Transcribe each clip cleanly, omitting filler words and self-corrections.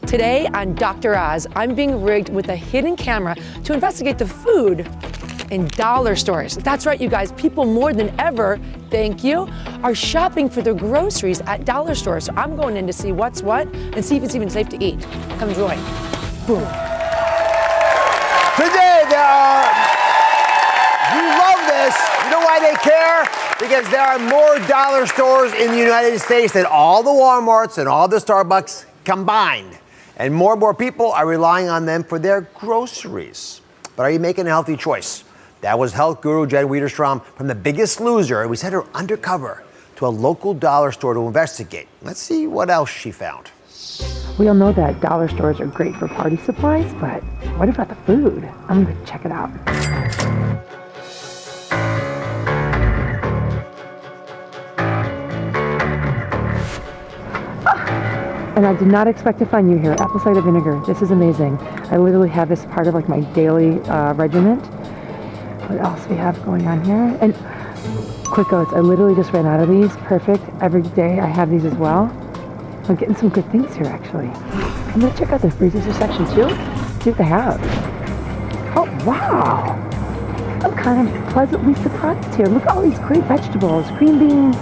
Today on Dr. Oz, I'm being rigged with a hidden camera to investigate the food in dollar stores. That's right, you guys, people more than ever, thank you, are shopping for their groceries at dollar stores. So I'm going in to see what's what and see if it's even safe to eat. Come join. Boom. Today you love this. You know why they care? Because there are more dollar stores in the United States than all the Walmarts and all the Starbucks combined. And more people are relying on them for their groceries. But are you making a healthy choice? That was health guru Jen Widerstrom from The Biggest Loser, and we sent her undercover to a local dollar store to investigate. Let's see what else she found. We all know that dollar stores are great for party supplies, but what about the food? I'm gonna check it out. And I did not expect to find you here. Apple cider vinegar. This is amazing. I literally have this part of like my daily regiment. What else do we have going on here? And quick oats. I literally just ran out of these. Perfect. Every day I have these as well. I'm getting some good things here actually. I'm gonna check out the freezer section too. See what they have. Oh wow! I'm kind of pleasantly surprised here. Look at all these great vegetables. Green beans,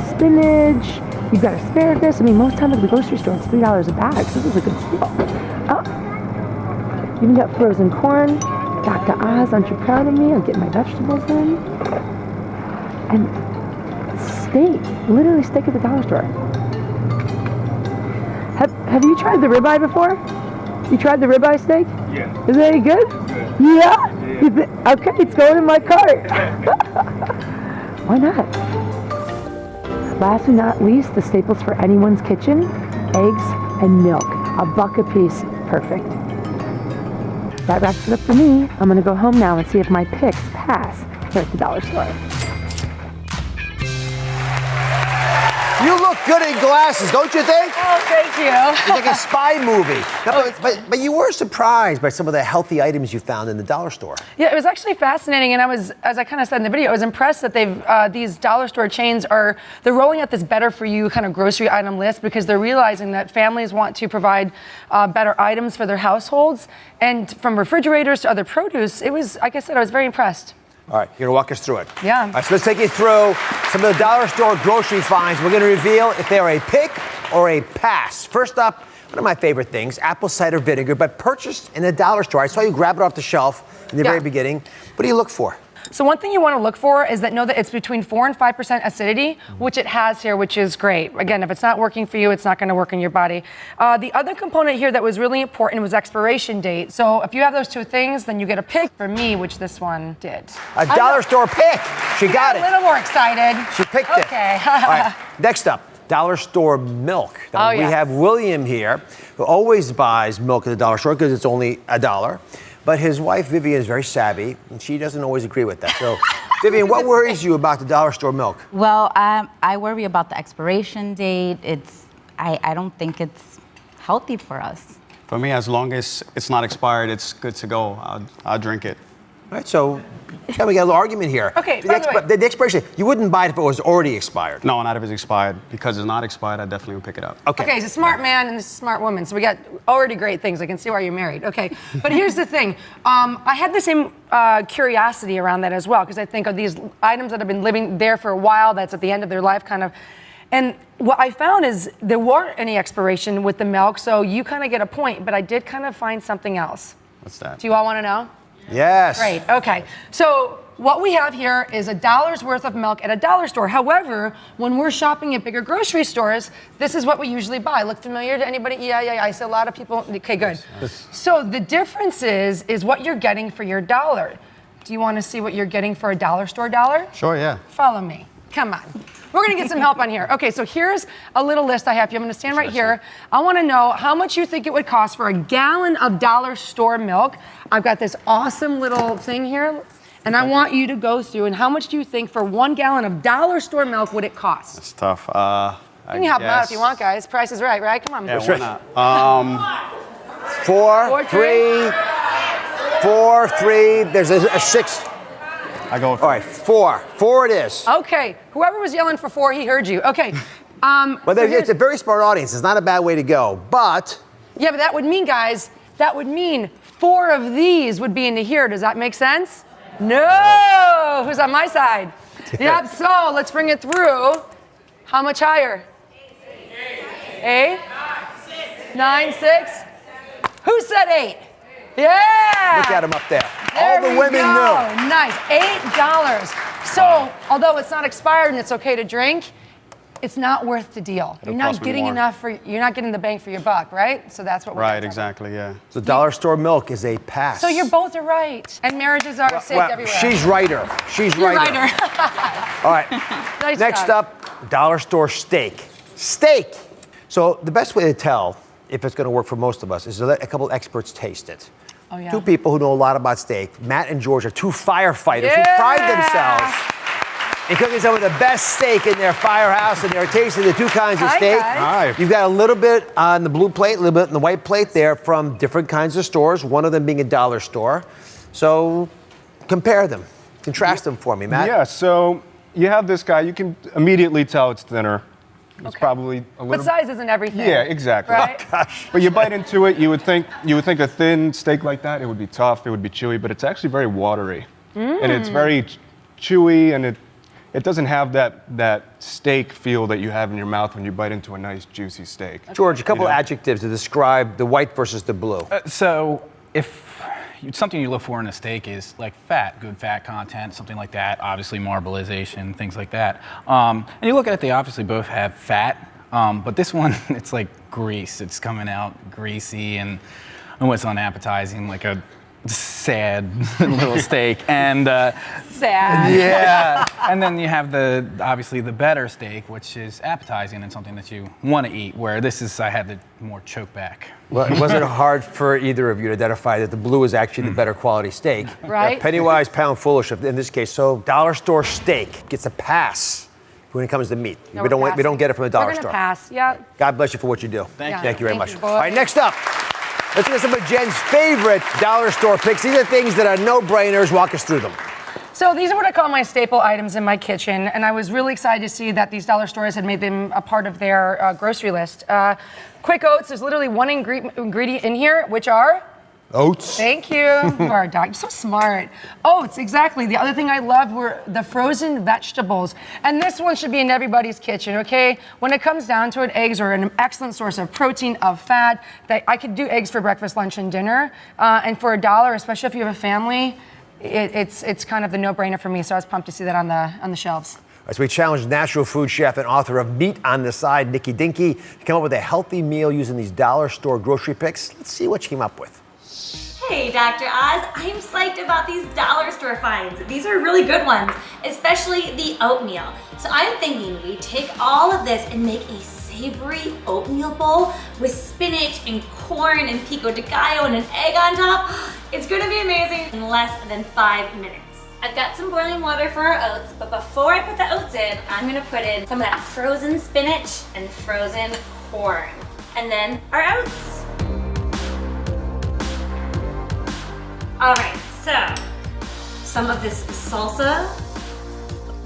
spinach. You've got asparagus. I mean, most times at the grocery store, it's $3 a bag, so this is a good steal. Oh, even got frozen corn. Dr. Oz, aren't you proud of me? I'm getting my vegetables in. And steak, literally steak at the dollar store. Have you tried the ribeye before? You tried the ribeye steak? Yeah. Is it any good? Yeah? Okay, it's going in my cart. Why not? Last but not least, the staples for anyone's kitchen, eggs and milk. $1 a piece, perfect. That wraps it up for me. I'm gonna go home now and see if my picks pass here at the dollar store. You look good in glasses, don't you think? Oh, thank you. It's like a spy movie. No, but you were surprised by some of the healthy items you found in the dollar store. Yeah, it was actually fascinating, and I was, as I kind of said in the video, I was impressed that these dollar store chains they're rolling out this better for you kind of grocery item list because they're realizing that families want to provide better items for their households, and from refrigerators to other produce, it was, like I said, I was very impressed. All right, you're gonna walk us through it. Yeah. All right, so let's take you through some of the dollar store grocery finds. We're gonna reveal if they're a pick or a pass. First up, one of my favorite things, apple cider vinegar, but purchased in a dollar store. I saw you grab it off the shelf in the very beginning. What do you look for? So one thing you want to look for is know that it's between 4 and 5% acidity, which it has here, which is great. Again, if it's not working for you, it's not going to work in your body. The other component here that was really important was expiration date. So if you have those two things, then you get a pick for me, which this one did. A dollar store pick. She got it. A little more excited. She picked it. Okay. All right, next up. Dollar store milk. Now, we have William here, who always buys milk at the dollar store because it's only $1. But his wife, Vivian, is very savvy, and she doesn't always agree with that. So, Vivian, what worries you about the dollar store milk? Well, I worry about the expiration date. I don't think it's healthy for us. For me, as long as it's not expired, it's good to go. I'll drink it. All right, so we got a little argument here. Okay, the expiration, you wouldn't buy it if it was already expired. No, not if it's expired. Because it's not expired, I definitely would pick it up. Okay, he's a smart man and this is a smart woman, so we got already great things. I can see why you're married. Okay, but here's the thing. I had the same curiosity around that as well, because I think of these items that have been living there for a while, that's at the end of their life kind of. And what I found is there weren't any expiration with the milk, so you kind of get a point, but I did kind of find something else. What's that? Do you all want to know? Yes. Great, okay. So what we have here is $1's worth of milk at a dollar store. However, when we're shopping at bigger grocery stores, this is what we usually buy. Look familiar to anybody? Yeah. I see a lot of people. Okay, good. Yes. So the difference is what you're getting for your dollar. Do you want to see what you're getting for a dollar store dollar? Sure, yeah. Follow me. Come on. We're going to get some help on here. Okay, so here's a little list I have for you. I'm going to stand right here. I want to know how much you think it would cost for a gallon of dollar store milk. I've got this awesome little thing here, and I want you to go through, and how much do you think for 1 gallon of dollar store milk would it cost? It's tough. You can help them out if you want, guys. Price is right? Come on. Yeah, why not? 4, 3, 4, 3. There's a 6. I go with All right, 4. 4 it is. Okay, whoever was yelling for 4, he heard you. Okay. But it's a very smart audience. It's not a bad way to go. But Yeah, but that would mean, guys, that would mean 4 of these would be into here. Does that make sense? No! Who's on my side? Yep, so let's bring it through. How much higher? 8? 9, 6? Who said 8? Yeah! Look at them up there. There All the we women go. knew. Nice. $8. So, although it's not expired and it's okay to drink, it's not worth the deal. It'll You're not cost me getting more. enough you're not getting the bang for your buck, right? So that's what we're Right, talking exactly, yeah. So dollar store milk is a pass. So you're both are right. And marriages are safe Well, everywhere. she's righter. She's You're righter. righter. All right. Nice Next job. up, dollar store steak. Steak. So the best way to tell if it's going to work for most of us is to let a couple experts taste it. Oh, yeah. 2 people who know a lot about steak. Matt and George are 2 firefighters who pride themselves in cooking some of the best steak in their firehouse, and they're tasting the 2 kinds of Hi, steak. guys. Hi. You've got a little bit on the blue plate, a little bit on the white plate there from different kinds of stores, one of them being a dollar store. So compare them. Contrast them for me, Matt. Yeah, so you have this guy, you can immediately tell it's thinner. It's Okay. probably a But little. size isn't everything. Yeah, exactly. Right? But you bite into it, you would think a thin steak like that, it would be tough, it would be chewy, but it's actually very watery. And it's very chewy, and it doesn't have that steak feel that you have in your mouth when you bite into a nice juicy steak. George, a couple adjectives to describe the white versus the blue. So if something you look for in a steak is like fat, good fat content, something like that, obviously marbleization, things like that. And you look at it, they obviously both have fat, but this one, it's like grease. It's coming out greasy and almost unappetizing, like a sad little steak. And Sad. yeah, and then you have obviously the better steak, which is appetizing and something that you want to eat, where this is, I had the more choke back. Well, it wasn't hard for either of you to identify that the blue is actually the better quality steak. Right. Penny wise, pound foolish in this case. So dollar store steak gets a pass when it comes to meat. No, we don't we're we don't get it from the dollar We're store. gonna pass. Yeah. God bless you for what you do. Thank Thank you very Thank much. you, boy. All right, next up, let's get some of Jen's favorite dollar store picks. These are things that are no-brainers. Walk us through them. So these are what I call my staple items in my kitchen, and I was really excited to see that these dollar stores had made them a part of their grocery list. Quick oats, there's literally one ingredient in here, which are? Oats. Thank you. You are a doc. You're so smart. Oats, exactly. The other thing I loved were the frozen vegetables. And this one should be in everybody's kitchen, okay? When it comes down to it, eggs are an excellent source of protein, of fat. That I could do eggs for breakfast, lunch, and dinner. And for $1, especially if you have a family, it's kind of the no-brainer for me. So I was pumped to see that on the shelves. As we challenge natural food chef and author of Meat on the Side, Nikki Dinky, to come up with a healthy meal using these dollar store grocery picks. Let's see what she came up with. Hey, Dr. Oz, I'm psyched about these dollar store finds. These are really good ones, especially the oatmeal. So I'm thinking we take all of this and make a savory oatmeal bowl with spinach and corn and pico de gallo and an egg on top. It's gonna be amazing in less than 5 minutes. I've got some boiling water for our oats, but before I put the oats in, I'm gonna put in some of that frozen spinach and frozen corn. And then our oats. All right, so some of this salsa.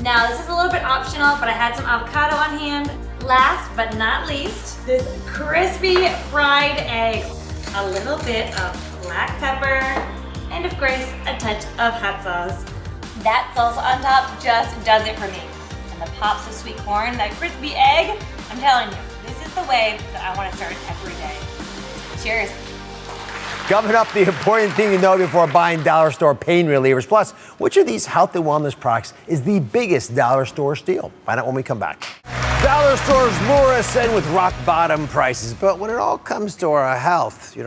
Now this is a little bit optional, but I had some avocado on hand. Last but not least, this crispy fried egg. A little bit of black pepper, and of course, a touch of hot sauce. That salsa on top just does it for me. And the pops of sweet corn, that crispy egg, I'm telling you, this is the way that I want to start every day. Cheers. Coming up, the important thing to know before buying dollar store pain relievers. Plus, which of these health and wellness products is the biggest dollar store steal? Find out when we come back. Dollar stores lure us in with rock bottom prices, but when it all comes to our health,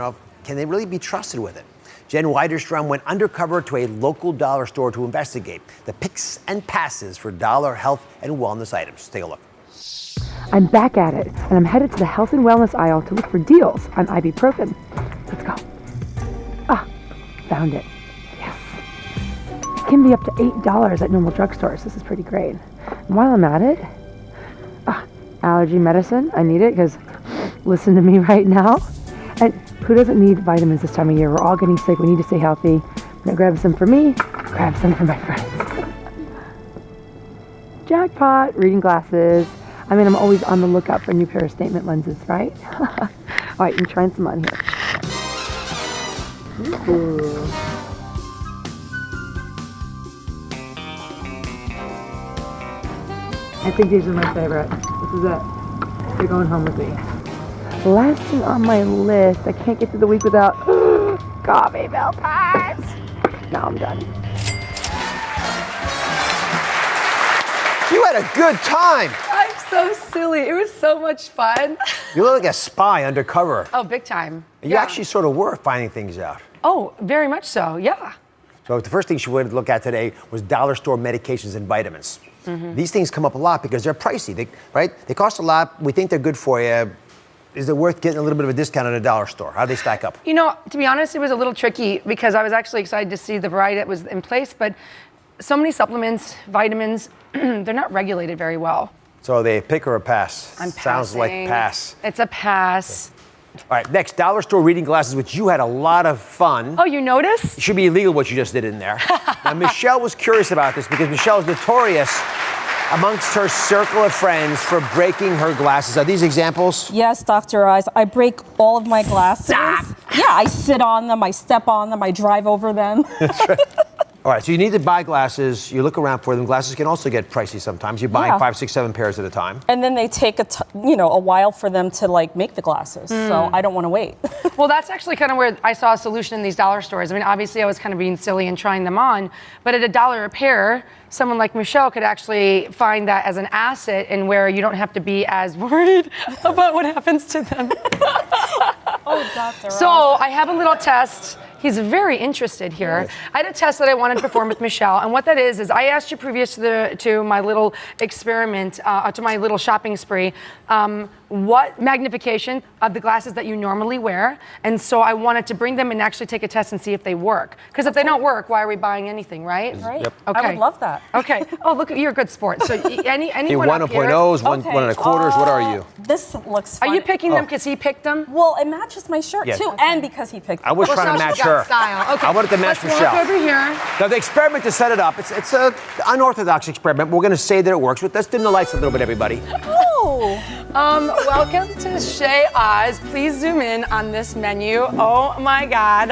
can they really be trusted with it? Jen Widerstrom went undercover to a local dollar store to investigate the picks and passes for dollar health and wellness items. Take a look. I'm back at it, and I'm headed to the health and wellness aisle to look for deals on ibuprofen. Let's go. Found it. Yes. It can be up to $8 at normal drugstores. This is pretty great. And while I'm at it, allergy medicine. I need it because listen to me right now. And who doesn't need vitamins this time of year? We're all getting sick. We need to stay healthy. I'm gonna grab some for me, grab some for my friends. Jackpot, reading glasses. I mean, I'm always on the lookout for a new pair of statement lenses, right? All right, I'm trying some on here. Ooh. I think these are my favorite. This is it. They're going home with me. Last thing on my list, I can't get through the week without coffee filters. Now I'm done. You had a good time. I'm so silly. It was so much fun. You look like a spy undercover. Oh, big time. You actually sort of were finding things out. Oh, very much so, yeah. So the first thing she wanted to look at today was dollar store medications and vitamins. These things come up a lot because they're pricey, right? They cost a lot. We think they're good for you. Is it worth getting a little bit of a discount at a dollar store? How do they stack up? You know, to be honest, it was a little tricky because I was actually excited to see the variety that was in place, but so many supplements, vitamins, they're not regulated very well. So they pick or a pass? I'm Sounds like passing. pass. It's a pass. All right, next, dollar store reading glasses, which you had a lot of fun. Oh, you noticed? It should be illegal what you just did in there. Now, Michelle was curious about this because Michelle is notorious amongst her circle of friends for breaking her glasses. Are these examples? Yes, Dr. Eyes. I break all of my glasses. Stop. Yeah, I sit on them, I step on them, I drive over them. That's right. All right, so you need to buy glasses. You look around for them. Glasses can also get pricey sometimes. You're buying 5, 6, 7 pairs at a time. And then they take a while for them to like make the glasses. So I don't want to wait. Well, that's actually kind of where I saw a solution in these dollar stores. I mean, obviously I was kind of being silly and trying them on, but at $1 a pair, someone like Michelle could actually find that as an asset and where you don't have to be as worried about what happens to them. Oh, Dr. So I have a little test. He's very interested here. I had a test that I wanted to perform with Michelle, and what that is I asked you previous to my little experiment, to my little shopping spree, what magnification of the glasses that you normally wear, and so I wanted to bring them and actually take a test and see if they work. Because if they don't work, why are we buying anything, right? Right. Yep. Okay. I would love that. Okay. Oh, look, you're a good sport. So anyone One up here? 1.0s, one and a quarters. What are you? This looks Are fun. you picking them because he picked them? Well, it matches my shirt Yeah. too, and because he picked I was Well, trying to Sasha's match got her. style. Okay. I wanted to match Let's Michelle. walk over here. Now, the experiment to set it up, it's an unorthodox experiment. We're going to say that it works. Let's dim the lights a little bit, everybody. Oh. Welcome to Chez Oz. Please zoom in on this menu. Oh my God.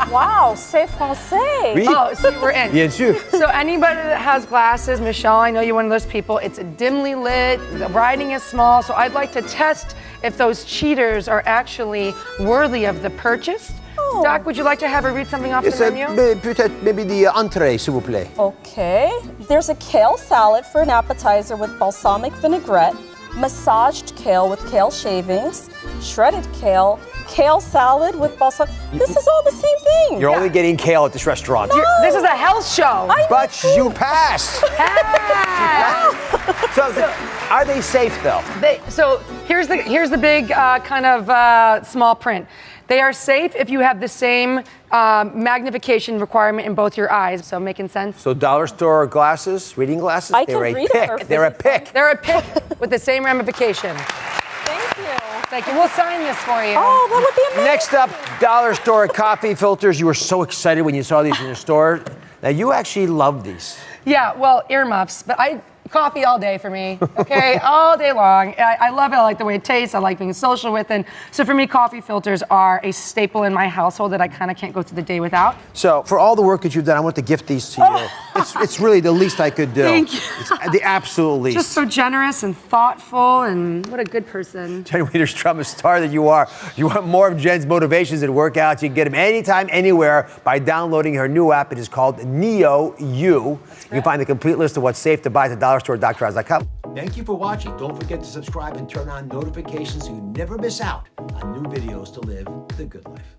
Wow, c'est français. Oui. Oh, see, we're in. Bien sûr. So anybody that has glasses, Michelle, I know you're one of those people. It's dimly lit. The writing is small. So I'd like to test if those cheaters are actually worthy of the purchase. Oh. Doc, would you like to have her read something off It's the menu? peut-être maybe the entrée, s'il vous plaît. Okay. There's a kale salad for an appetizer with balsamic vinaigrette, massaged kale with kale shavings, shredded kale, kale salad with balsamic. This is all the same thing. You're only getting kale at this restaurant. This is a health show. But you passed. So, are they safe though? So here's the big kind of small print. They are safe if you have the same magnification requirement in both your eyes. So making sense? So dollar store glasses, reading glasses, I they're can a read it pick. perfectly They're a pick. They're a pick with the same ramification. Thank you. Thank you. We'll sign this for you. Oh, that would be amazing. Next up, dollar store coffee filters. You were so excited when you saw these in the store. Now you actually love these. Yeah, well, earmuffs, but coffee all day for me, okay? All day long. I love it. I like the way it tastes. I like being social with it. So for me, coffee filters are a staple in my household that I kind of can't go through the day without. So for all the work that you've done, I want to gift these to you. It's really the least I could do. Thank you. It's the absolute least. Just so generous and thoughtful, and what a good person. Jen Widerstrom, a star that you are. You want more of Jen's motivations and workouts, you can get them anytime, anywhere by downloading her new app. It is called Neo You. You can find the complete list of what's safe to buy at the dollarstore.com. Thank you for watching. Don't forget to subscribe and turn on notifications so you never miss out on new videos to live the good life.